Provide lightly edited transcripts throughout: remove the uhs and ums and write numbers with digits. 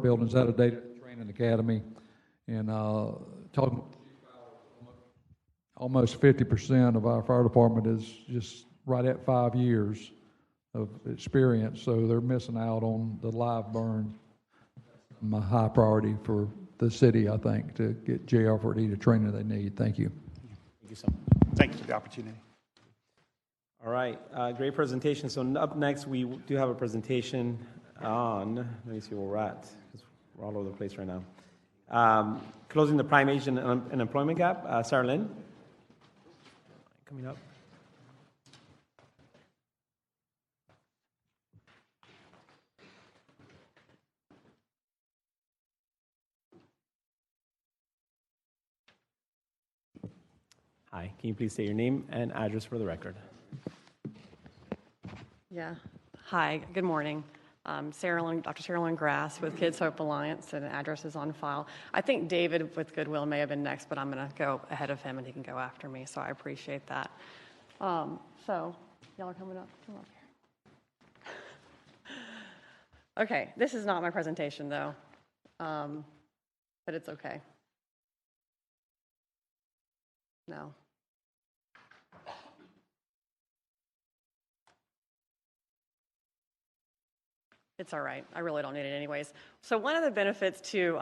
buildings, out of date training academy, and talking almost 50% of our fire department is just right at 5 years of experience, so they're missing out on the live burn. My high priority for the city, I think, to get JR4D the training they need. Thank you. Thank you so much. Thank you for the opportunity. All right, great presentation. So up next, we do have a presentation on, let me see where we're at, because we're all over the place right now. Closing the prime age and employment gap. Sarah Lynn, coming up. Hi, can you please state your name and address for the record? Yeah. Hi, good morning. Dr. Sarah Lynn Grass with Kids Hope Alliance, and the address is on file. I think David with Goodwill may have been next, but I'm going to go ahead of him and he can go after me, so I appreciate that. So, y'all are coming up? Come up here. Okay, this is not my presentation though, but it's okay. No. It's all right. I really don't need it anyways. So one of the benefits to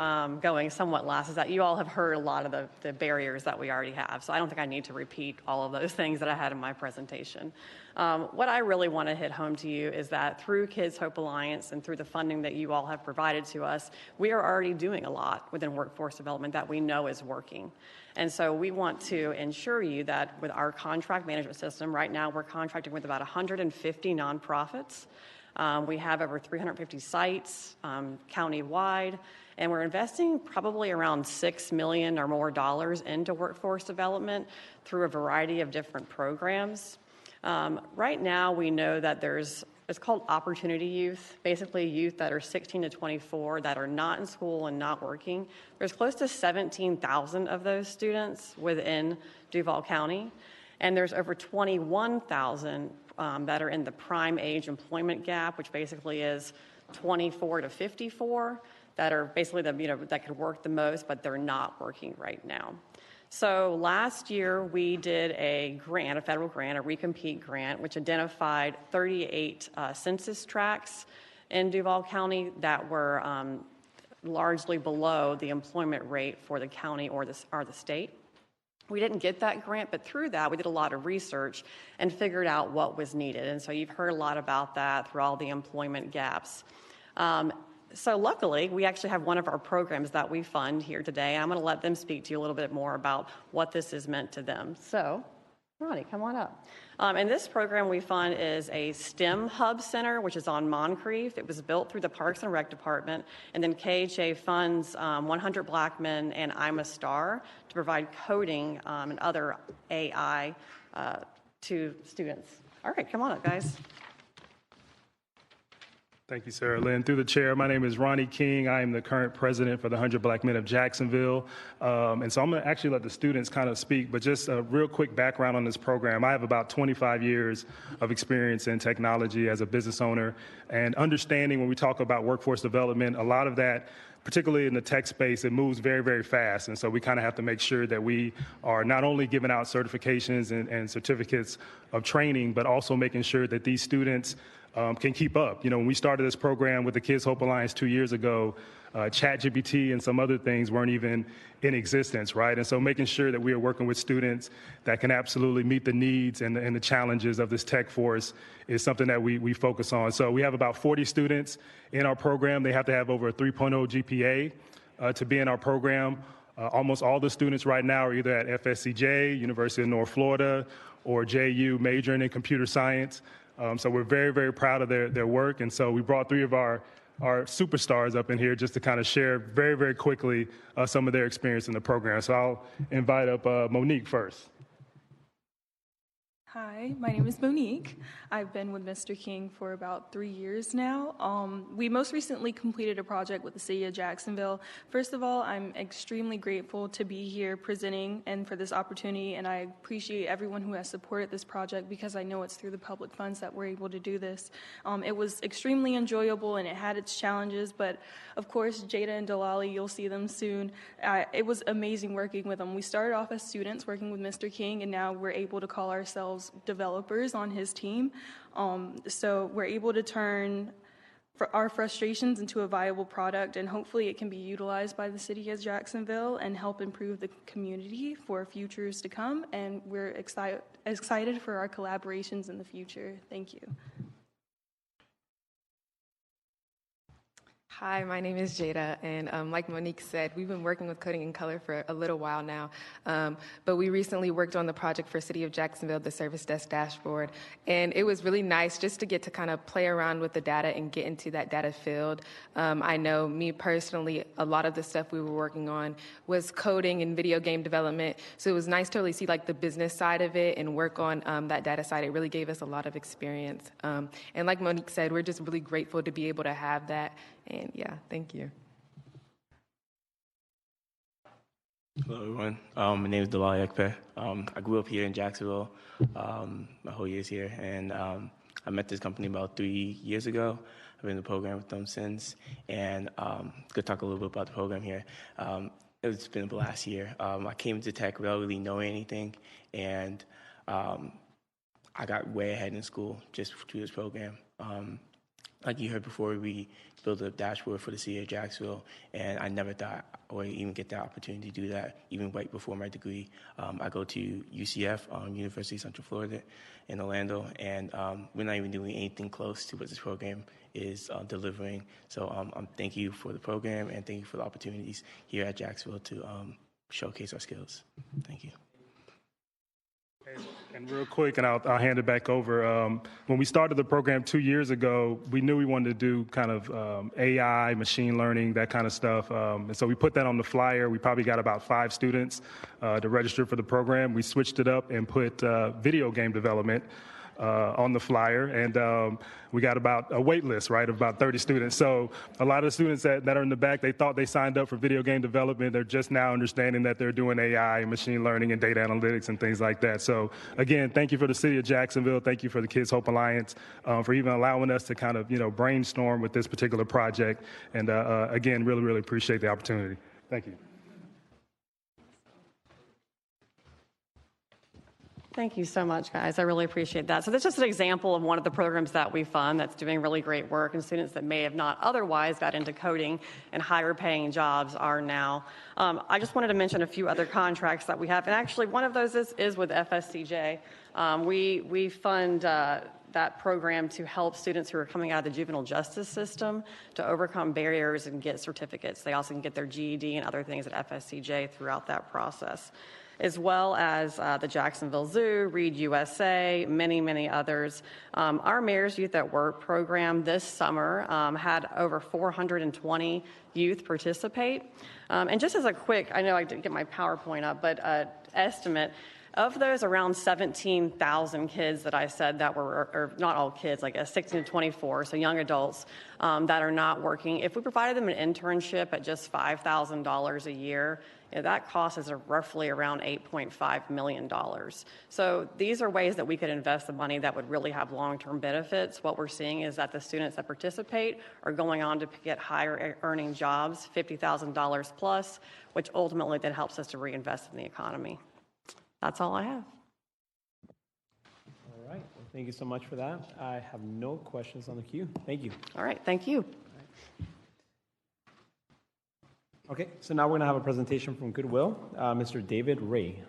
going somewhat last is that you all have heard a lot of the barriers that we already have. So I don't think I need to repeat all of those things that I had in my presentation. What I really want to hit home to you is that through Kids Hope Alliance and through the funding that you all have provided to us, we are already doing a lot within workforce development that we know is working. And so we want to ensure you that with our contract management system, right now we're contracting with about 150 nonprofits. We have over 350 sites county-wide, and we're investing probably around $6 million or more into workforce development through a variety of different programs. Right now, we know that it's called Opportunity Youth, basically youth that are 16 to 24 that are not in school and not working. There's close to 17,000 of those students within Duval County, and there's over 21,000 that are in the prime age employment gap, which basically is 24 to 54, that are basically that could work the most, but they're not working right now. So last year we did a grant, a federal grant, a recompete grant, which identified 38 census tracts in Duval County that were largely below the employment rate for the county or the state. We didn't get that grant, but through that, we did a lot of research and figured out what was needed. And so you've heard a lot about that through all the employment gaps. So luckily, we actually have one of our programs that we fund here today. I'm going to let them speak to you a little bit more about what this has meant to them. So, Ronnie, come on up. And this program we fund is a STEM Hub Center, which is on Moncrief. It was built through the Parks and Rec Department, and then KHA funds 100 Black Men and I'm a Star to provide coding and other AI to students. All right, come on up, guys. Thank you, Sarah Lynn. Through the chair, my name is Ronnie King. I am the current president for the 100 Black Men of Jacksonville. And so I'm going to actually let the students kind of speak, but just a real quick background on this program. I have about 25 years of experience in technology as a business owner, and understanding when we talk about workforce development, a lot of that, particularly in the tech space, it moves very, very fast. And so we kind of have to make sure that we are not only giving out certifications and certificates of training, but also making sure that these students can keep up. You know, when we started this program with the Kids Hope Alliance 2 years ago, ChatGPT and some other things weren't even in existence, right? And so making sure that we are working with students that can absolutely meet the needs and the challenges of this tech force is something that we focus on. So we have about 40 students in our program. They have to have over a 3.0 GPA to be in our program. Almost all the students right now are either at FSCJ, University of North Florida, or JU majoring in computer science. So we're very, very proud of their work. And so we brought three of our superstars up in here just to kind of share very, very quickly some of their experience in the program. So I'll invite up Monique first. Hi, my name is Monique. I've been with Mr. King for about 3 years now. We most recently completed a project with the City of Jacksonville. First of all, I'm extremely grateful to be here presenting and for this opportunity, and I appreciate everyone who has supported this project because I know it's through the public funds that we're able to do this. It was extremely enjoyable and it had its challenges, but of course, Jada and Delali, you'll see them soon. It was amazing working with them. We started off as students working with Mr. King, and now we're able to call ourselves developers on his team. So we're able to turn our frustrations into a viable product, and hopefully it can be utilized by the City of Jacksonville and help improve the community for futures to come. And we're excited for our collaborations in the future. Thank you. Hi, my name is Jada, and like Monique said, we've been working with Coding in Color for a little while now, but we recently worked on the project for City of Jacksonville, the Service Desk Dashboard, and it was really nice just to get to kind of play around with the data and get into that data field. I know me personally, a lot of the stuff we were working on was coding and video game development, so it was nice to really see like the business side of it and work on that data side. It really gave us a lot of experience, and like Monique said, we're just really grateful to be able to have that. And yeah, thank you. Hello, everyone. My name is Delali Ekpe. I grew up here in Jacksonville. My whole year's here, and I met this company about 3 years ago. I've been in the program with them since, and could talk a little bit about the program here. It's been a blast year. I came into tech without really knowing anything, and I got way ahead in school just through this program. Like you heard before, we built a dashboard for the City of Jacksonville, and I never thought I would even get the opportunity to do that, even right before my degree. I go to UCF, University of Central Florida in Orlando, and we're not even doing anything close to what this program is delivering. So thank you for the program, and thank you for the opportunities here at Jacksonville to showcase our skills. Thank you. And real quick, and I'll hand it back over. When we started the program 2 years ago, we knew we wanted to do kind of AI, machine learning, that kind of stuff. And so we put that on the flyer. We probably got about 5 students to register for the program. We switched it up and put video game development on the flyer, and we got about a wait list, right, of about 30 students. So a lot of the students that are in the back, they thought they signed up for video game development. They're just now understanding that they're doing AI and machine learning and data analytics and things like that. So again, thank you for the City of Jacksonville. Thank you for the Kids Hope Alliance for even allowing us to kind of, brainstorm with this particular project. And again, really, really appreciate the opportunity. Thank you. Thank you so much, guys. I really appreciate that. So that's just an example of one of the programs that we fund that's doing really great work, and students that may have not otherwise got into coding and higher paying jobs are now. I just wanted to mention a few other contracts that we have, and actually one of those is with FSCJ. We fund that program to help students who are coming out of the juvenile justice system to overcome barriers and get certificates. They also can get their GED and other things at FSCJ throughout that process, as well as the Jacksonville Zoo, Read USA, many, many others. Our Mayor's Youth at Work program this summer had over 420 youth participate. And just as a quick, I know I didn't get my PowerPoint up, but estimate, of those around 17,000 kids that I said that were, or not all kids, like 16 to 24, so young adults that are not working, if we provided them an internship at just $5,000 a year, that cost is roughly around $8.5 million. So these are ways that we could invest the money that would really have long-term benefits. What we're seeing is that the students that participate are going on to get higher earning jobs, $50,000 plus, which ultimately then helps us to reinvest in the economy. That's all I have. All right. Well, thank you so much for that. I have no questions on the queue. Thank you. All right. Thank you. Okay, so now we're going to have a presentation from Goodwill, Mr. David Ray.